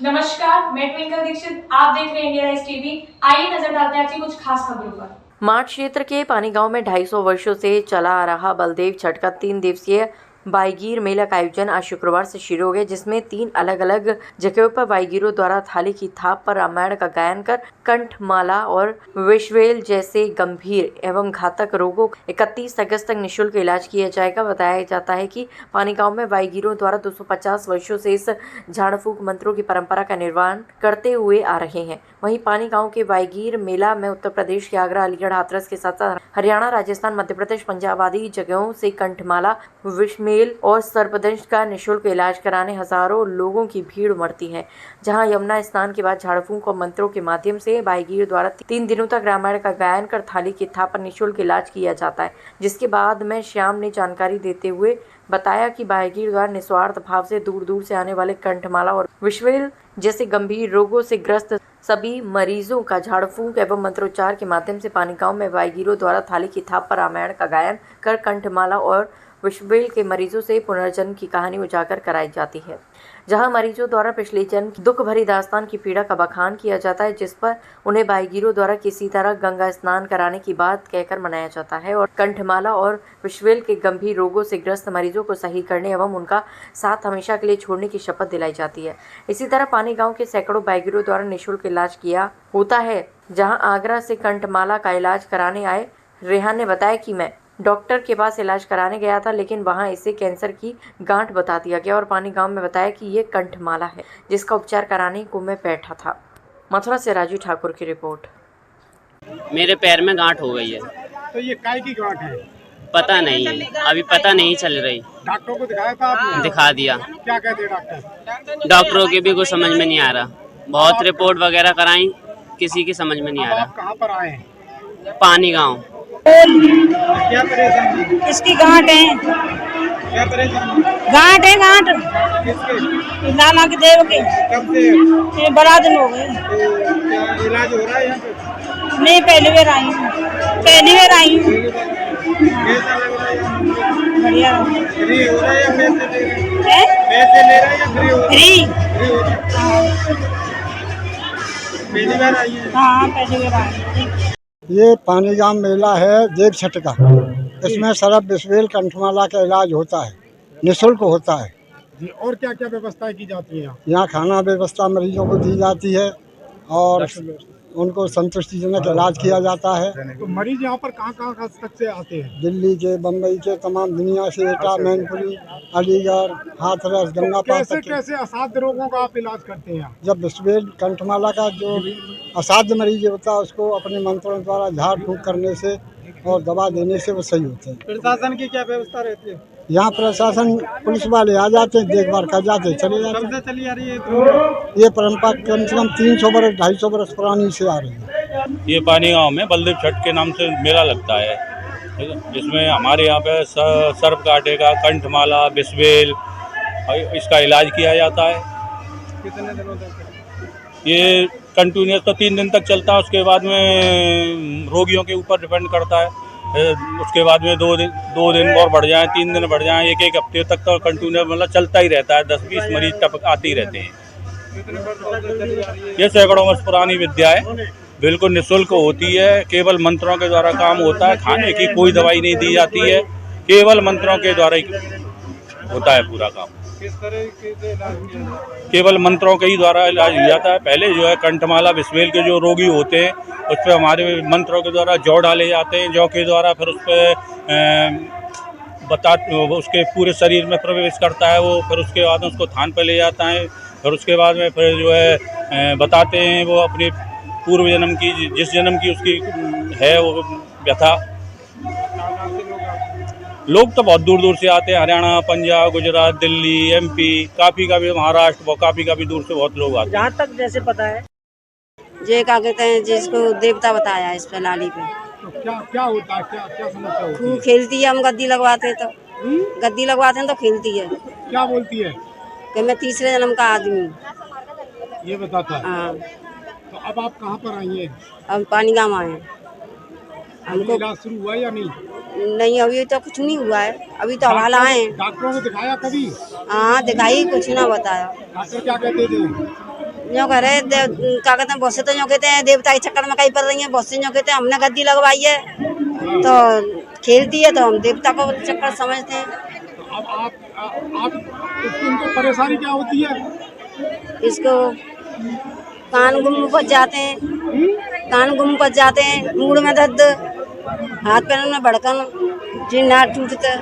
नमस्कार, मैं ट्विंकल दीक्षित। आप देख रहे हैं इंडिया राइज टीवी। आइए नजर डालते हैं आज की कुछ खास खबरों पर। मार्च क्षेत्र के पानी गांव में 250 वर्षों से चला आ रहा बलदेव छठ का 3 दिवसीय बाईगीर मेला का आयोजन आज शुक्रवार से शुरू हो गया, जिसमें 3 अलग अलग जगहों पर बाईगीरों द्वारा थाली की थाप पर रामायण का गायन कर कंठमाला और विषवेल जैसे गंभीर एवं घातक रोगों 31 अगस्त तक निःशुल्क इलाज किया जाएगा। बताया जाता है कि पानी गांव में बाईगीरों द्वारा 250 वर्षों से इस झाड़ फूंक मंत्रों की परंपरा का निर्वहन करते हुए आ रहे हैं। वहीं पानी गांव के बाईगीर मेला में उत्तर प्रदेश के आगरा, अलीगढ़, हाथरस के साथ साथ हरियाणा, राजस्थान, मध्य प्रदेश, पंजाब आदि जगहों से कंठमाला, विषमेल और सर्पदंश का निःशुल्क इलाज कराने हजारों लोगों की भीड़ उमड़ती है। जहां यमुना स्नान के बाद झाड़ फूंक और मंत्रों के माध्यम से बाईगीर द्वारा 3 दिनों तक रामायण का गायन कर थाली की थाप पर निःशुल्क इलाज किया जाता है। जिसके बाद में श्याम ने जानकारी देते हुए बताया कि बाईगीर द्वारा निस्वार्थ भाव से दूर दूर से आने वाले कंठमाला और विषवेल जैसे गंभीर रोगों से ग्रस्त सभी मरीजों का झाड़ फूंक एवं मंत्रोच्चार के माध्यम से पानी गांव में बाईगीरों द्वारा थाली की थाप पर रामायण का गायन कर कंठमाला और विषवेल के मरीजों से पुनर्जन्म की कहानी उजागर कराई जाती है। जहां मरीजों द्वारा पिछले जन्म की दुख भरी दास्तान की पीड़ा का बखान किया जाता है, जिस पर उन्हें बाईगीरों द्वारा किसी तरह गंगा स्नान कराने की बात कहकर मनाया जाता है और कंठमाला और विषवेल के गंभीर रोगों से ग्रस्त मरीजों को सही करने एवं उनका साथ हमेशा के लिए छोड़ने की शपथ दिलाई जाती है। इसी तरह पानी गांव के सैकड़ों बाईगीरों द्वारा निःशुल्क इलाज किया होता है। जहां आगरा से कंठमाला का इलाज कराने आए रेहान ने बताया कि मैं डॉक्टर के पास इलाज कराने गया था, लेकिन वहां इसे कैंसर की गांठ बता दिया गया और पानी गांव में बताया कि ये कंठमाला है, जिसका उपचार कराने को मैं बैठा था। मथुरा से राजू ठाकुर की रिपोर्ट। मेरे पैर में गांठ हो गई है। तो ये काय की गांठ है? पता नहीं है, अभी पता नहीं चल रही। डॉक्टर को दिखाया था आपने? दिखा दिया। क्या कहते हैं डॉक्टर? डॉक्टरों के भी कुछ समझ में नहीं आ रहा। बहुत रिपोर्ट वगैरह कराई, किसी की समझ में नहीं आ आप रहा। कहाँ पर आए हैं? पानी गांव। क्या परेशानी? इसकी गांठ है। क्या परेशानी? गांठ है, गांठ किसके? नाना के देव के। कब से? ये बड़ा दिन हो गए। तो क्या इलाज हो रहा है यहाँ पे? नहीं, पहली बार आई हूँ। कैसा लग रहा है यहाँ? बढ़िया। फ्री हो रहा है या पैसे ले रहे हैं? है? पैसे ले रहे हैं या फ्री हो रहा है? फ्री। फ्री हो रहा है। पहली बार आई है? हाँ, पहली बार आई। ये पानी गांव मेला है देव छठ का। इसमें सरब विषवेल कंठमाला का इलाज होता है, निःशुल्क होता है। जी, और क्या क्या व्यवस्थाएं की जाती है? यहाँ खाना व्यवस्था मरीजों को दी जाती है और उनको संतुष्टिजनक इलाज किया जाता है। तो मरीज यहाँ पर कहाँ तक से आते हैं? दिल्ली के, बम्बई के, तमाम दुनिया से, एटा, मैनपुरी, अलीगढ़, हाथरस, गंगा पार कैसे तक के। कैसे असाध्य रोगों का आप इलाज करते हैं? जब विषवेल कंठमाला का जो असाध्य मरीज होता है उसको अपने मंत्रों द्वारा झाड़ फूंक करने से और दवा देने से वो सही होते हैं। प्रशासन की क्या व्यवस्था रहती है? यहाँ प्रशासन पुलिस वाले आ जाते हैं, देखभाल कर जाते हैं, चले जाते हैं। कब से चली आ रही है ये परंपरा कम से कम 300 बरस 250 बरस पुरानी से आ रही है। ये पानी गांव में बलदेव छठ के नाम से मेला लगता है, जिसमें हमारे यहाँ पे सर्प कांटे का, कंठमाला, विषवेल इसका इलाज किया जाता है। कितने दिनों तक? ये कंटिन्यूस तो 3 दिन तक चलता है। उसके बाद में रोगियों के ऊपर डिपेंड करता है। उसके बाद में 2 दिन और बढ़ जाएं, 3 दिन बढ़ जाएं, एक हफ्ते तक तो कंटिन्यूस मतलब चलता ही रहता है। 10-20 मरीज टपक आते ही रहते हैं। कितने वर्षों से चली आ रही है? ये सैकड़ों वर्ष पुरानी विद्या है, बिल्कुल निःशुल्क होती है। केवल मंत्रों के द्वारा काम होता है, खाने की कोई दवाई नहीं दी जाती है, केवल मंत्रों के द्वारा ही होता है पूरा काम। किस तरह से इलाज किया जाता है? केवल मंत्रों के ही द्वारा इलाज हो जाता है। पहले जो है कंठमाला, विषवेल के जो रोगी होते हैं उस पर हमारे मंत्रों के द्वारा जौ डाले जाते हैं। जौ के द्वारा फिर उस पर उसके पूरे शरीर में प्रवेश करता है वो। फिर उसके बाद उसको थान पर ले जाता है। फिर उसके बाद में फिर जो है बताते हैं वो अपने पूर्व जन्म की, जिस जन्म की उसकी है वो व्यथा। लोग तो बहुत दूर दूर से आते हैं, हरियाणा, पंजाब, गुजरात, दिल्ली, MP, काफ़ी महाराष्ट्र, काफ़ी दूर से बहुत लोग आते हैं। जहाँ तक जैसे पता है, ये क्या कहते हैं, जिसको देवता बताया इस पे लाली पे। तो क्या होता है? क्या समस्या होती है? खूब खेलती है। हम गद्दी लगवाते तो खेलती है। क्या बोलती है? कि मैं तीसरे जन्म का आदमी हूँ। ये बताता है। हाँ। तो अब आप कहाँ पर आई हैं? अब पानी गाँव आए हैं। हमको इलाज शुरू हुआ या नहीं? नहीं, अभी तो कुछ नहीं हुआ है। अभी तो हवाला आए। डॉक्टरों को दिखाया कभी? हाँ, दिखाई, कुछ ना बताया। डॉक्टर क्या कहते थे? जो कह रहे क्या कहते हैं, बहुत से तो जो कहते हैं देवता के चक्कर में कहीं पड़ रही है, बहुत से जो कहते हैं हमने गद्दी लगवाई है तो खेलती है तो हम देवता को चक्कर समझते हैं। अब आप इनको परेशानी क्या होती है? इसको कान गुम पच जाते हैं, कान गुम पच जाते हैं, मूड में दर्द, हाथ पैरों में भड़कन, जिन हाथ टूटते।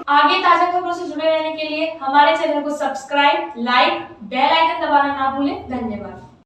आगे ताजा खबरों से जुड़े रहने के लिए हमारे चैनल को सब्सक्राइब, लाइक, बेल आइकन दबाना ना भूलें। धन्यवाद।